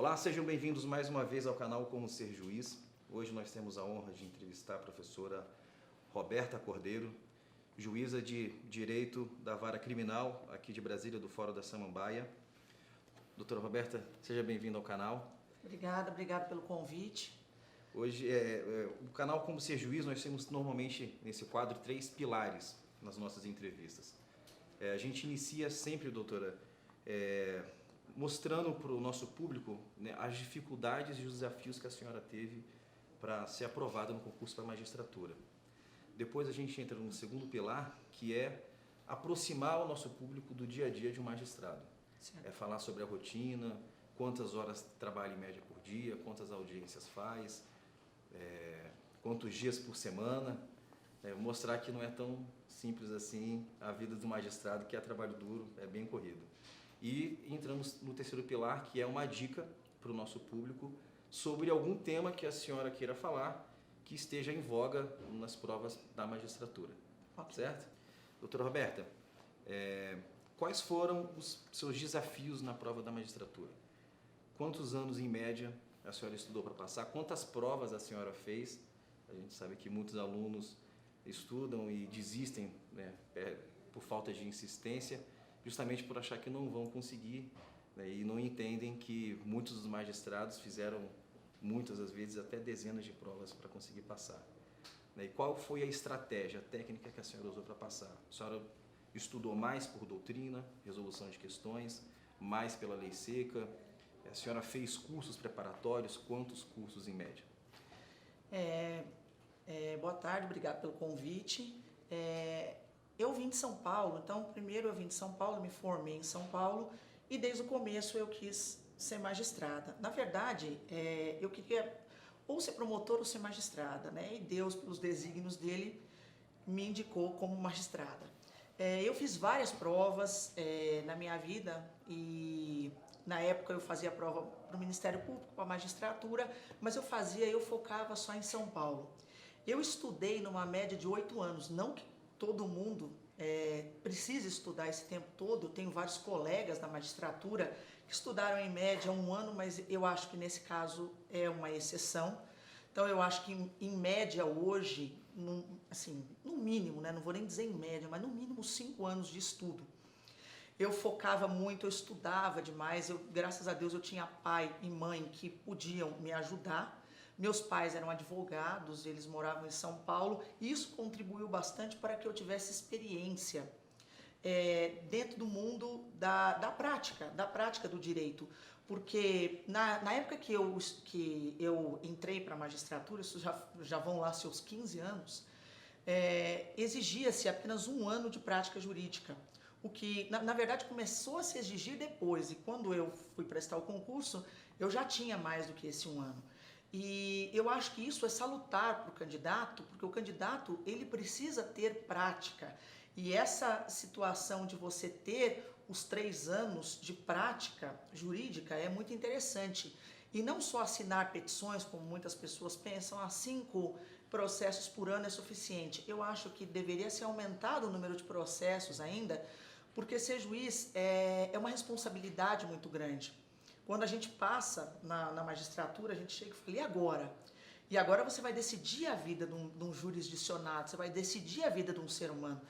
Olá, sejam bem-vindos mais uma vez ao canal Como Ser Juiz. Hoje nós temos a honra de entrevistar a professora Roberta Cordeiro, juíza de Direito da Vara Criminal aqui de Brasília, do Fórum da Samambaia. Doutora Roberta, seja bem-vinda ao canal. Obrigada pelo convite. Hoje, o canal Como Ser Juiz, nós temos normalmente nesse quadro 3 pilares nas nossas entrevistas. A gente inicia sempre, doutora, mostrando para o nosso público, né, as dificuldades e os desafios que a senhora teve para ser aprovada no concurso para a magistratura. Depois a gente entra no segundo pilar, que é aproximar o nosso público do dia a dia de um magistrado. Certo. É falar sobre a rotina, quantas horas trabalha em média por dia, quantas audiências faz, quantos dias por semana, mostrar que não é tão simples assim a vida do magistrado, que é trabalho duro, é bem corrido. E entramos no terceiro pilar, que é uma dica para o nosso público sobre algum tema que a senhora queira falar, que esteja em voga nas provas da magistratura. Okay. Certo? Doutora Roberta, quais foram os seus desafios na prova da magistratura? Quantos anos, em média, a senhora estudou para passar? Quantas provas a senhora fez? A gente sabe que muitos alunos estudam e desistem, né, por falta de insistência, justamente por achar que não vão conseguir, né, e não entendem que muitos dos magistrados fizeram, muitas das vezes, até dezenas de provas para conseguir passar. Né? E qual foi a estratégia, a técnica que a senhora usou para passar? A senhora estudou mais por doutrina, resolução de questões, mais pela lei seca? A senhora fez cursos preparatórios? Quantos cursos em média? Boa tarde, obrigado pelo convite. Eu vim de São Paulo, então primeiro eu vim de São Paulo, me formei em São Paulo e desde o começo eu quis ser magistrada. Na verdade, eu queria ou ser promotora ou ser magistrada, né? E Deus, pelos desígnios dele, me indicou como magistrada. Eu fiz várias provas na minha vida e na época eu fazia prova para o Ministério Público, para a magistratura, mas eu focava só em São Paulo. Eu estudei numa média de 8 anos, não que todo mundo precisa estudar esse tempo todo. Eu tenho vários colegas da magistratura que estudaram em média 1 ano, mas eu acho que nesse caso é uma exceção. Então eu acho que em média hoje, no mínimo, né, não vou nem dizer em média, mas no mínimo 5 anos de estudo. Eu focava muito, eu estudava demais, graças a Deus eu tinha pai e mãe que podiam me ajudar. Meus pais eram advogados, eles moravam em São Paulo, e isso contribuiu bastante para que eu tivesse experiência dentro do mundo da prática do direito. Porque na época que eu entrei para a magistratura, isso já vão lá seus 15 anos, exigia-se apenas 1 ano de prática jurídica. O que, na verdade, começou a se exigir depois, e quando eu fui prestar o concurso, eu já tinha mais do que esse 1 ano. E eu acho que isso é salutar para o candidato, porque o candidato ele precisa ter prática. E essa situação de você ter os 3 anos de prática jurídica é muito interessante. E não só assinar petições, como muitas pessoas pensam, 5 processos por ano é suficiente. Eu acho que deveria ser aumentado o número de processos ainda, porque ser juiz é uma responsabilidade muito grande. Quando a gente passa na magistratura, a gente chega e fala, e agora? E agora você vai decidir a vida de um jurisdicionado, você vai decidir a vida de um ser humano.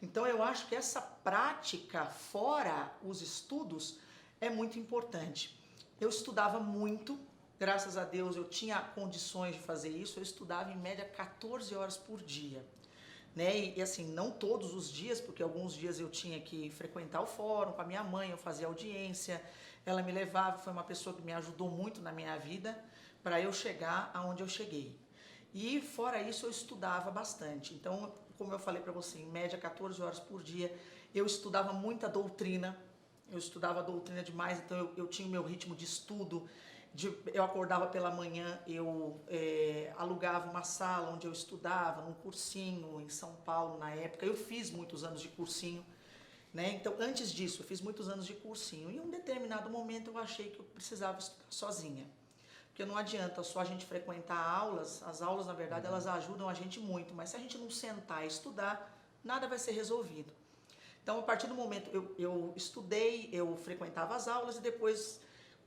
Então eu acho que essa prática, fora os estudos, é muito importante. Eu estudava muito, graças a Deus eu tinha condições de fazer isso, eu estudava em média 14 horas por dia. Né? E assim, não todos os dias, porque alguns dias eu tinha que frequentar o fórum com a minha mãe, eu fazia audiência, ela me levava, foi uma pessoa que me ajudou muito na minha vida para eu chegar aonde eu cheguei. E fora isso eu estudava bastante. Então, como eu falei para você, em média 14 horas por dia, eu estudava muita doutrina, eu estudava doutrina demais, então eu tinha o meu ritmo de estudo. Eu acordava pela manhã, eu alugava uma sala onde eu estudava, num cursinho em São Paulo na época. Eu fiz muitos anos de cursinho, né? Então, antes disso, eu fiz muitos anos de cursinho. E em um determinado momento eu achei que eu precisava estudar sozinha. Porque não adianta só a gente frequentar aulas, as aulas, na verdade, elas ajudam a gente muito, mas se a gente não sentar e estudar, nada vai ser resolvido. Então, a partir do momento eu estudei, eu frequentava as aulas e depois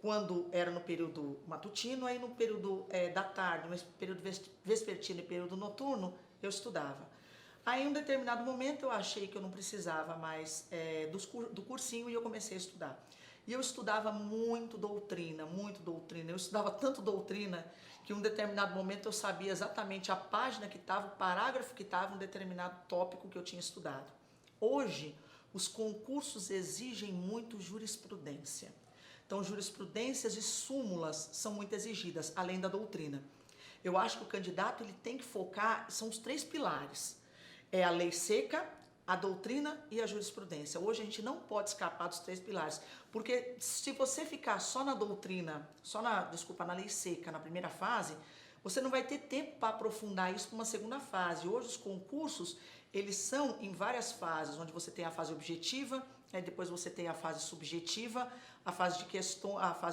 quando era no período matutino, aí no período da tarde, no período vespertino e período noturno, eu estudava. Aí, em um determinado momento, eu achei que eu não precisava mais do cursinho e eu comecei a estudar. E eu estudava muito doutrina, muito doutrina. Eu estudava tanto doutrina que em um determinado momento eu sabia exatamente a página que estava, o parágrafo que estava, um determinado tópico que eu tinha estudado. Hoje, os concursos exigem muito jurisprudência. Então, jurisprudências e súmulas são muito exigidas, além da doutrina. Eu acho que o candidato ele tem que focar, são os 3 pilares. É a lei seca, a doutrina e a jurisprudência. Hoje a gente não pode escapar dos 3 pilares, porque se você ficar só na doutrina, na lei seca, na primeira fase, você não vai ter tempo para aprofundar isso para uma segunda fase. Hoje os concursos, eles são em várias fases, onde você tem a fase objetiva, aí depois você tem a fase subjetiva, a fase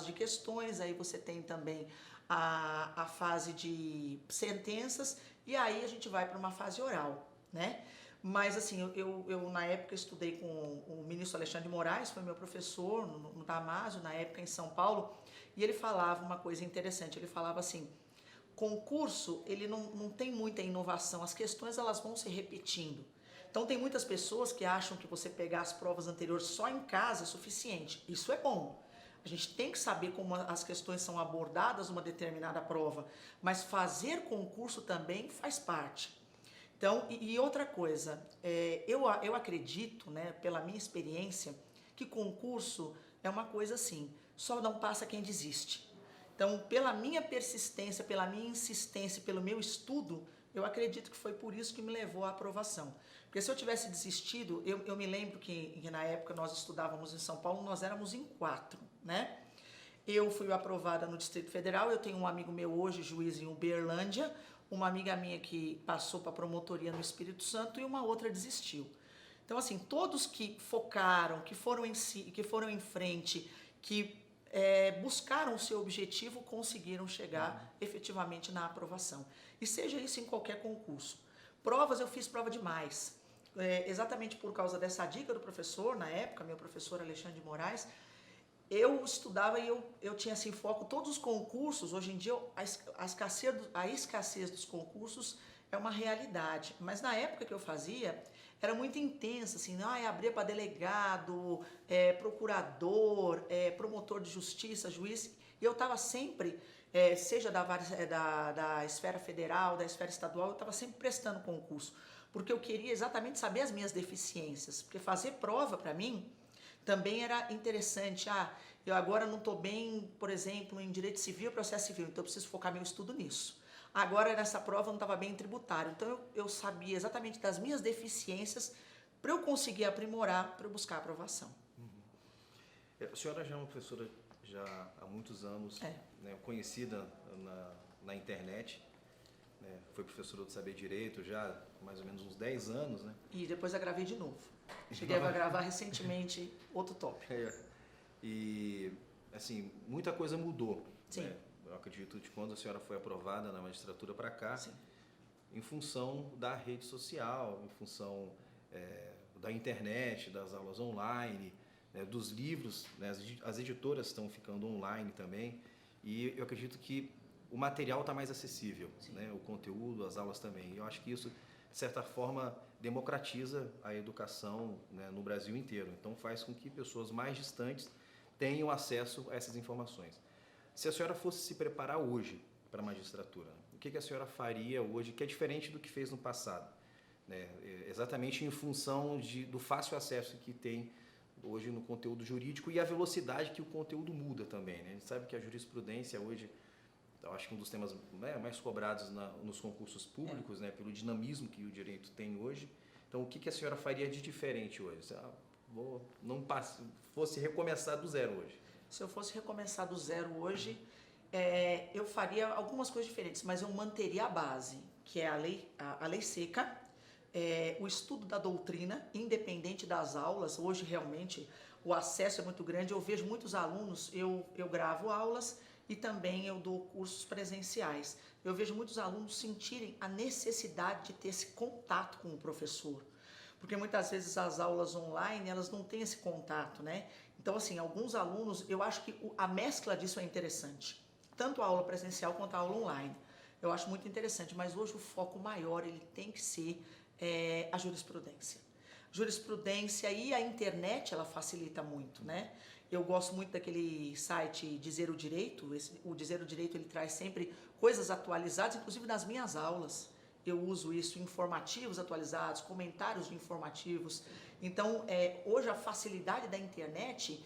de questões, aí você tem também a fase de sentenças, e aí a gente vai para uma fase oral, né? Mas assim, eu na época estudei com o ministro Alexandre de Moraes, foi meu professor no Damásio, na época em São Paulo, e ele falava uma coisa interessante, ele falava assim, concurso, ele não tem muita inovação, as questões elas vão se repetindo. Então tem muitas pessoas que acham que você pegar as provas anteriores só em casa é suficiente, isso é bom. A gente tem que saber como as questões são abordadas numa determinada prova, mas fazer concurso também faz parte. Então, e outra coisa, eu acredito, né, pela minha experiência, que concurso é uma coisa assim, só não passa quem desiste. Então, pela minha persistência, pela minha insistência, pelo meu estudo, eu acredito que foi por isso que me levou à aprovação. Porque se eu tivesse desistido, eu me lembro que na época nós estudávamos em São Paulo, nós éramos em 4, né? Eu fui aprovada no Distrito Federal, eu tenho um amigo meu hoje, juiz em Uberlândia, uma amiga minha que passou para a promotoria no Espírito Santo e uma outra desistiu. Então, assim, todos que focaram, que foram em frente, que buscaram o seu objetivo, conseguiram chegar efetivamente na aprovação. E seja isso em qualquer concurso. Provas, eu fiz prova demais. Exatamente por causa dessa dica do professor, na época, meu professor Alexandre de Moraes, eu estudava e eu tinha assim foco, todos os concursos, hoje em dia a escassez dos concursos é uma realidade, mas na época que eu fazia, era muito intensa, assim, abria para delegado, procurador, promotor de justiça, juiz, e eu estava sempre, seja da esfera federal, da esfera estadual, eu estava sempre prestando concurso, porque eu queria exatamente saber as minhas deficiências, porque fazer prova para mim também era interessante. Eu agora não estou bem, por exemplo, em direito civil e processo civil, então eu preciso focar meu estudo nisso. Agora, nessa prova, eu não estava bem em tributário, então eu sabia exatamente das minhas deficiências para eu conseguir aprimorar, para eu buscar a aprovação. A senhora já é uma professora já há muitos anos, né, conhecida na internet, né, foi professora do Saber Direito já há mais ou menos uns 10 anos, né? E depois eu gravei de novo. Cheguei a gravar recentemente outro tópico. E, assim, muita coisa mudou. Sim. Né? Eu acredito de quando a senhora foi aprovada na magistratura para cá, sim, em função da rede social, em função da internet, das aulas online, né, dos livros, né, as editoras estão ficando online também, e eu acredito que o material está mais acessível, né, o conteúdo, as aulas também. E eu acho que isso, de certa forma, democratiza a educação, né, no Brasil inteiro. Então faz com que pessoas mais distantes tenham acesso a essas informações. Se a senhora fosse se preparar hoje para a magistratura, o que a senhora faria hoje que é diferente do que fez no passado? Né? Exatamente em função do fácil acesso que tem hoje no conteúdo jurídico e a velocidade que o conteúdo muda também. Né? A gente sabe que a jurisprudência hoje, eu acho que um dos temas, né, mais cobrados nos concursos públicos, né, pelo dinamismo que o direito tem hoje. Então, o que a senhora faria de diferente hoje? Se fosse recomeçar do zero hoje. Se eu fosse recomeçar do zero hoje, eu faria algumas coisas diferentes, mas eu manteria a base, que é a lei seca, o estudo da doutrina, independente das aulas. Hoje, realmente, o acesso é muito grande. Eu vejo muitos alunos, eu gravo aulas e também eu dou cursos presenciais. Eu vejo muitos alunos sentirem a necessidade de ter esse contato com o professor. porque muitas vezes as aulas online, elas não têm esse contato, né? Então, assim, alguns alunos, eu acho que a mescla disso é interessante, tanto a aula presencial quanto a aula online. Eu acho muito interessante, mas hoje o foco maior, ele tem que ser a jurisprudência. Jurisprudência e a internet, ela facilita muito, né? Eu gosto muito daquele site Dizer o Direito. O Dizer o Direito, ele traz sempre coisas atualizadas, inclusive nas minhas aulas. Eu uso isso, informativos atualizados, comentários de informativos. Então, hoje a facilidade da internet,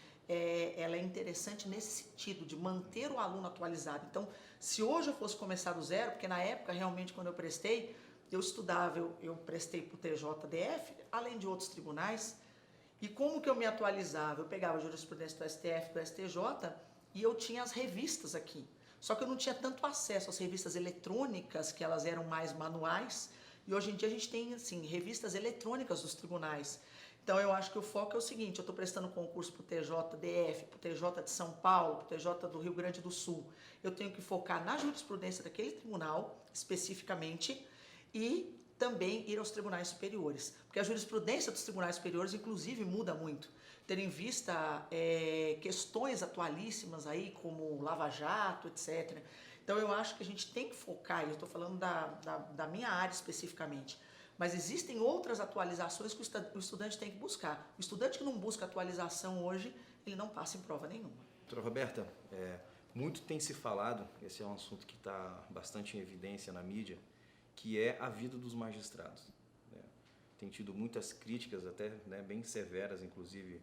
ela é interessante nesse sentido, de manter o aluno atualizado. Então, se hoje eu fosse começar do zero, porque na época, realmente, quando eu prestei, eu estudava, eu prestei para o TJDF, além de outros tribunais. E como que eu me atualizava? Eu pegava a jurisprudência do STF, do STJ, e eu tinha as revistas aqui. Só que eu não tinha tanto acesso às revistas eletrônicas, que elas eram mais manuais, e hoje em dia a gente tem, assim, revistas eletrônicas dos tribunais. Então eu acho que o foco é o seguinte: eu estou prestando concurso para o TJDF, para o TJ de São Paulo, para o TJ do Rio Grande do Sul. Eu tenho que focar na jurisprudência daquele tribunal, especificamente, e também ir aos tribunais superiores. Porque a jurisprudência dos tribunais superiores, inclusive, muda muito. Tendo em vista questões atualíssimas aí, como Lava Jato, etc. Então eu acho que a gente tem que focar, e eu estou falando da minha área especificamente, mas existem outras atualizações que o estudante tem que buscar. O estudante que não busca atualização hoje, ele não passa em prova nenhuma. Doutora Roberta, muito tem se falado, esse é um assunto que está bastante em evidência na mídia, que é a vida dos magistrados. Tem tido muitas críticas, até bem severas, inclusive,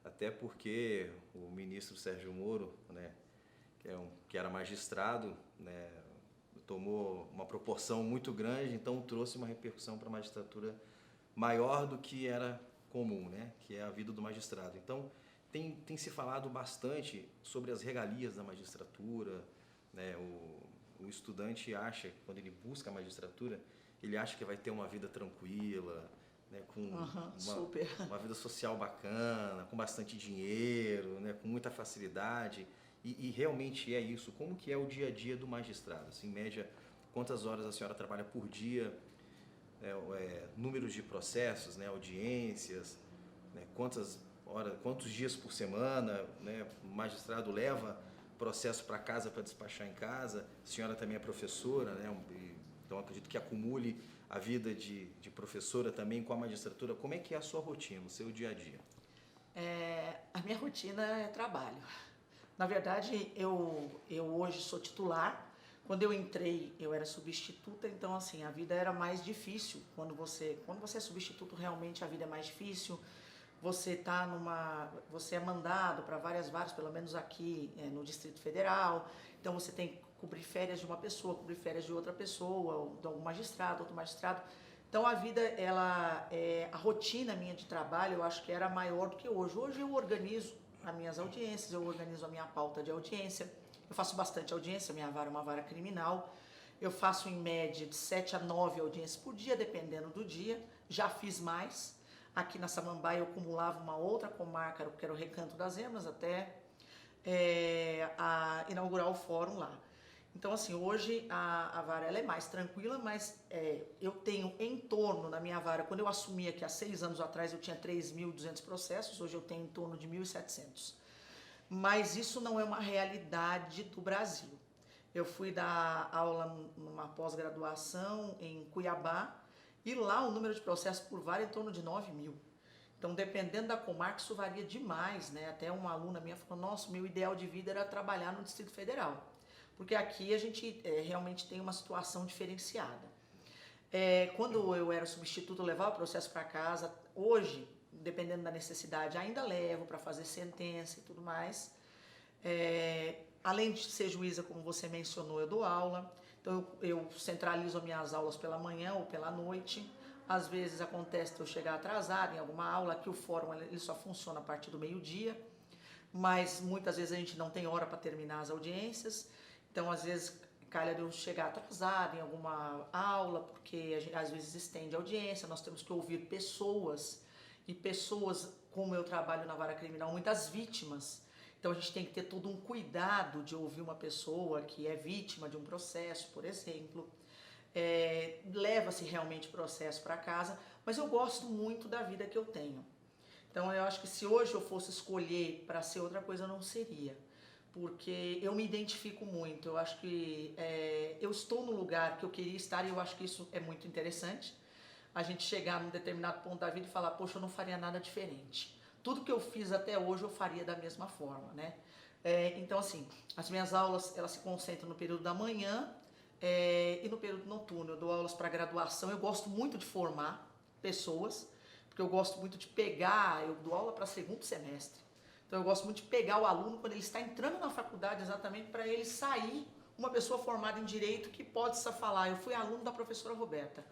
até porque o ministro Sérgio Moro, que era magistrado, tomou uma proporção muito grande, então trouxe uma repercussão para a magistratura maior do que era comum, que é a vida do magistrado. Então, tem se falado bastante sobre as regalias da magistratura. O estudante acha, quando ele busca a magistratura, ele acha que vai ter uma vida tranquila, com uma vida social bacana, com bastante dinheiro, com muita facilidade. E realmente é isso. Como que é o dia a dia do magistrado? Assim, em média, quantas horas a senhora trabalha por dia? Números de processos, audiências, quantos dias por semana, o magistrado leva processo para casa para despachar em casa? A senhora também é professora, então acredito que acumule a vida de professora também com a magistratura. Como é que é a sua rotina, o seu dia a dia? A minha rotina é trabalho. Na verdade, eu hoje sou titular. Quando eu entrei, eu era substituta, então assim, a vida era mais difícil. Quando você é substituto, realmente a vida é mais difícil. Você é mandado para várias varas, pelo menos aqui no Distrito Federal. Então você tem que cobrir férias de uma pessoa, cobrir férias de outra pessoa, ou de algum magistrado, outro magistrado. Então a vida, a rotina minha de trabalho, eu acho que era maior do que hoje. Hoje eu organizo as minhas audiências, eu organizo a minha pauta de audiência. Eu faço bastante audiência, minha vara é uma vara criminal. Eu faço em média de 7 a 9 audiências por dia, dependendo do dia. Já fiz mais. Aqui na Samambaia eu acumulava uma outra comarca, que era o Recanto das Emas, até inaugurar o fórum lá. Então, assim, hoje a vara ela é mais tranquila, mas eu tenho em torno, na minha vara, quando eu assumi aqui há 6 anos atrás, eu tinha 3.200 processos, hoje eu tenho em torno de 1.700. Mas isso não é uma realidade do Brasil. Eu fui dar aula numa pós-graduação em Cuiabá, e lá o número de processos por vara é em torno de 9.000. Então, dependendo da comarca, isso varia demais, Até uma aluna minha falou: nossa, meu ideal de vida era trabalhar no Distrito Federal. Porque aqui a gente realmente tem uma situação diferenciada. Quando eu era substituto, eu levava o processo para casa. Hoje, dependendo da necessidade, ainda levo para fazer sentença e tudo mais. Além de ser juíza, como você mencionou, eu dou aula. Então eu centralizo as minhas aulas pela manhã ou pela noite. Às vezes acontece de eu chegar atrasado em alguma aula, que o fórum ele só funciona a partir do meio-dia, mas muitas vezes a gente não tem hora para terminar as audiências. Então, às vezes, calha de eu chegar atrasado em alguma aula, porque às vezes estende a audiência, nós temos que ouvir pessoas, e pessoas, como eu trabalho na vara criminal, muitas vítimas. Então, a gente tem que ter todo um cuidado de ouvir uma pessoa que é vítima de um processo, por exemplo. Leva-se realmente processo para casa, mas eu gosto muito da vida que eu tenho. Então eu acho que se hoje eu fosse escolher para ser outra coisa, não seria. Porque eu me identifico muito, eu acho que eu estou no lugar que eu queria estar e eu acho que isso é muito interessante. A gente chegar num determinado ponto da vida e falar, poxa, eu não faria nada diferente. Tudo que eu fiz até hoje eu faria da mesma forma, né? Então assim, as minhas aulas elas se concentram no período da manhã e no período noturno. Eu dou aulas para graduação, eu gosto muito de formar pessoas, porque eu gosto muito de pegar, eu dou aula para segundo semestre. Então eu gosto muito de pegar o aluno quando ele está entrando na faculdade, exatamente para ele sair uma pessoa formada em Direito que possa falar, eu fui aluno da professora Roberta.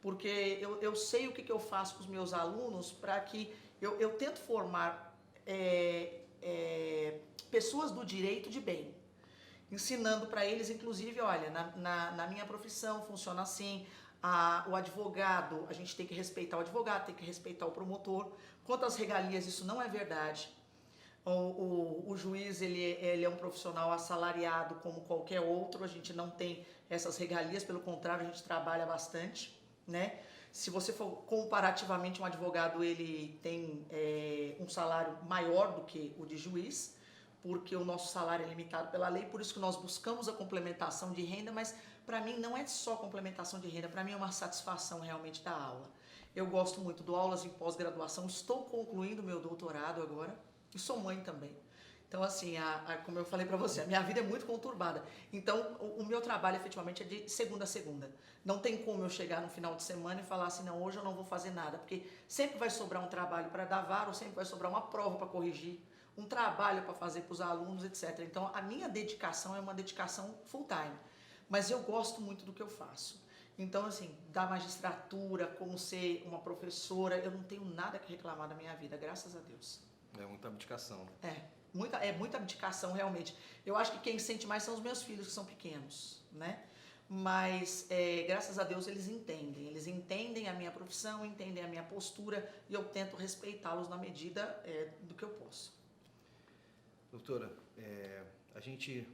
Porque eu sei o que eu faço com os meus alunos para que eu tento formar pessoas do direito de bem. Ensinando para eles, inclusive, olha, na minha profissão funciona assim, o advogado, a gente tem que respeitar o advogado, tem que respeitar o promotor. Quanto às regalias, isso não é verdade. O juiz ele é um profissional assalariado como qualquer outro, a gente não tem essas regalias, pelo contrário, a gente trabalha bastante, né? Se você for comparativamente um advogado, ele tem um salário maior do que o de juiz, porque o nosso salário é limitado pela lei, por isso que nós buscamos a complementação de renda, mas para mim não é só complementação de renda, para mim é uma satisfação realmente da aula. Eu gosto muito, dou aulas em pós-graduação, estou concluindo meu doutorado agora, e sou mãe também. Então, assim, como eu falei para você, a minha vida é muito conturbada. Então, o meu trabalho efetivamente é de segunda a segunda. Não tem como eu chegar no final de semana e falar assim, não, hoje eu não vou fazer nada, porque sempre vai sobrar um trabalho para dar vara, ou sempre vai sobrar uma prova para corrigir, um trabalho para fazer para os alunos, etc. Então, a minha dedicação é uma dedicação full time. Mas eu gosto muito do que eu faço. Então, assim, da magistratura, como ser uma professora, eu não tenho nada que reclamar da minha vida, graças a Deus. É muita abdicação. Muita abdicação, realmente. Eu acho que quem sente mais são os meus filhos, que são pequenos, né? Mas, graças a Deus, eles entendem a minha profissão, entendem a minha postura e eu tento respeitá-los na medida do que eu posso. Doutora,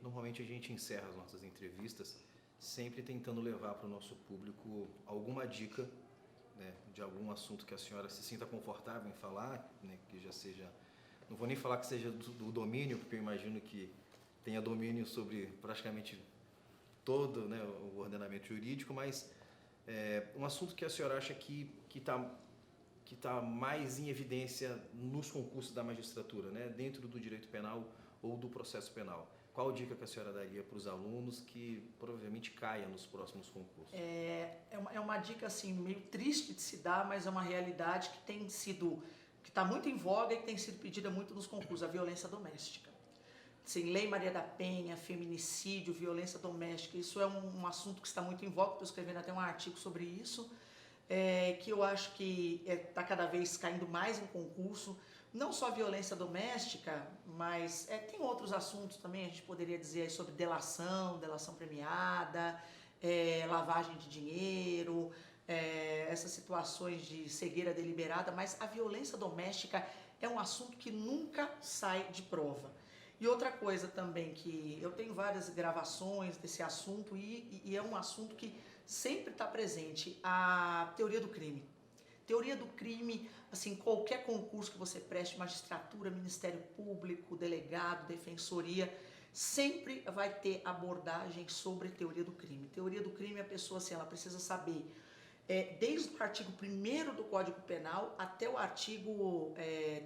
normalmente a gente encerra as nossas entrevistas sempre tentando levar para o nosso público alguma dica, né, de algum assunto que a senhora se sinta confortável em falar, né, que já seja, não vou nem falar que seja do domínio, porque eu imagino que tenha domínio sobre praticamente todo, né, o ordenamento jurídico, mas um assunto que a senhora acha que está mais em evidência nos concursos da magistratura, né, dentro do direito penal ou do processo penal. Qual dica que a senhora daria para os alunos que provavelmente caia nos próximos concursos? É uma dica assim, meio triste de se dar, mas é uma realidade que está muito em voga e que tem sido pedida muito nos concursos, a violência doméstica. Sim, Lei Maria da Penha, feminicídio, violência doméstica, isso é um assunto que está muito em voga, estou escrevendo até um artigo sobre isso, que eu acho que está cada vez caindo mais em concurso. Não só violência doméstica, mas tem outros assuntos também, a gente poderia dizer sobre delação premiada, lavagem de dinheiro, essas situações de cegueira deliberada, mas a violência doméstica é um assunto que nunca sai de prova. E outra coisa também, que eu tenho várias gravações desse assunto e é um assunto que sempre está presente, a teoria do crime. Teoria do crime, assim, qualquer concurso que você preste, magistratura, Ministério Público, delegado, defensoria, sempre vai ter abordagem sobre teoria do crime. Teoria do crime, a pessoa, assim, ela precisa saber, desde o artigo 1º do Código Penal até o artigo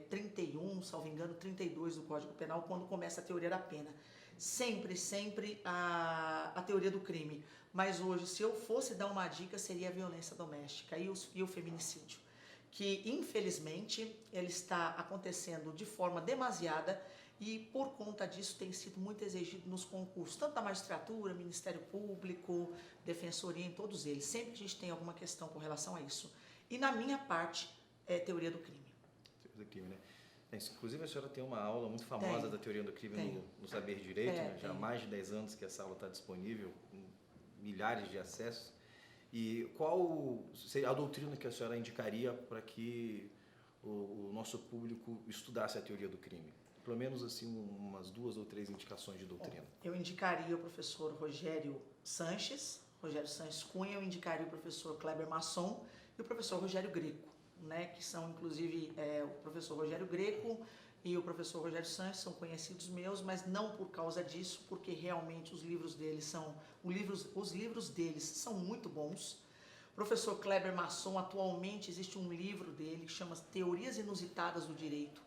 31, salvo engano, 32 do Código Penal, quando começa a teoria da pena. Sempre a teoria do crime. Mas hoje, se eu fosse dar uma dica, seria a violência doméstica e o feminicídio, que infelizmente ele está acontecendo de forma demasiada e por conta disso tem sido muito exigido nos concursos, tanto da magistratura, Ministério Público, Defensoria, em todos eles. Sempre a gente tem alguma questão com relação a isso. E na minha parte, é teoria do crime. Teoria do crime, né? Inclusive a senhora tem uma aula muito famosa da teoria do crime no Saber Direito, né? Já há mais de 10 anos que essa aula está disponível, milhares de acessos. E qual seria a doutrina que a senhora indicaria para que o nosso público estudasse a teoria do crime? Pelo menos assim umas 2 ou 3 indicações de doutrina. Bom, eu indicaria o professor Rogério Sanches Cunha, eu indicaria o professor Kleber Masson e o professor Rogério Greco, né, que são inclusive o professor Rogério Greco e o professor Rogério Sanches são conhecidos meus, mas não por causa disso, porque realmente os livros deles são muito bons. Professor Kleber Masson, atualmente existe um livro dele que chama Teorias Inusitadas do Direito,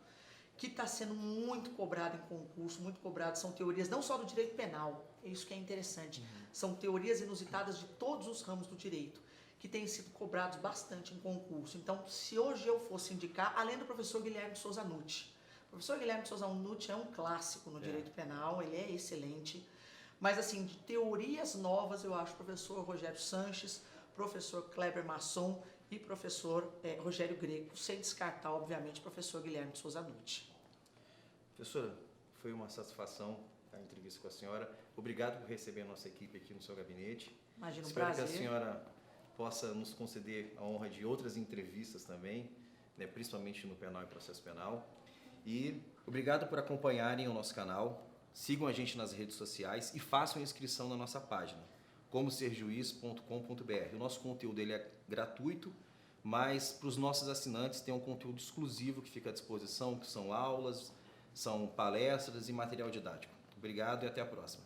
que está sendo muito cobrado em concurso, muito cobrado. São teorias não só do direito penal, é isso que é interessante, são teorias inusitadas de todos os ramos do direito, que têm sido cobrados bastante em concurso. Então, se hoje eu fosse indicar, além do professor Guilherme de Souza Nucci, o professor Guilherme de Souza Nucci é um clássico no direito penal, ele é excelente, mas assim, de teorias novas, eu acho o professor Rogério Sanches, professor Kleber Masson e professor Rogério Greco, sem descartar, obviamente, o professor Guilherme de Souza Nucci. Professora, foi uma satisfação a entrevista com a senhora. Obrigado por receber a nossa equipe aqui no seu gabinete. Imagina, um Espero prazer. que a senhora possa nos conceder a honra de outras entrevistas também, né, principalmente no penal e processo penal. E obrigado por acompanharem o nosso canal. Sigam a gente nas redes sociais e façam inscrição na nossa página, comoserjuiz.com.br. O nosso conteúdo ele é gratuito, mas para os nossos assinantes tem um conteúdo exclusivo que fica à disposição, que são aulas, são palestras e material didático. Obrigado e até a próxima.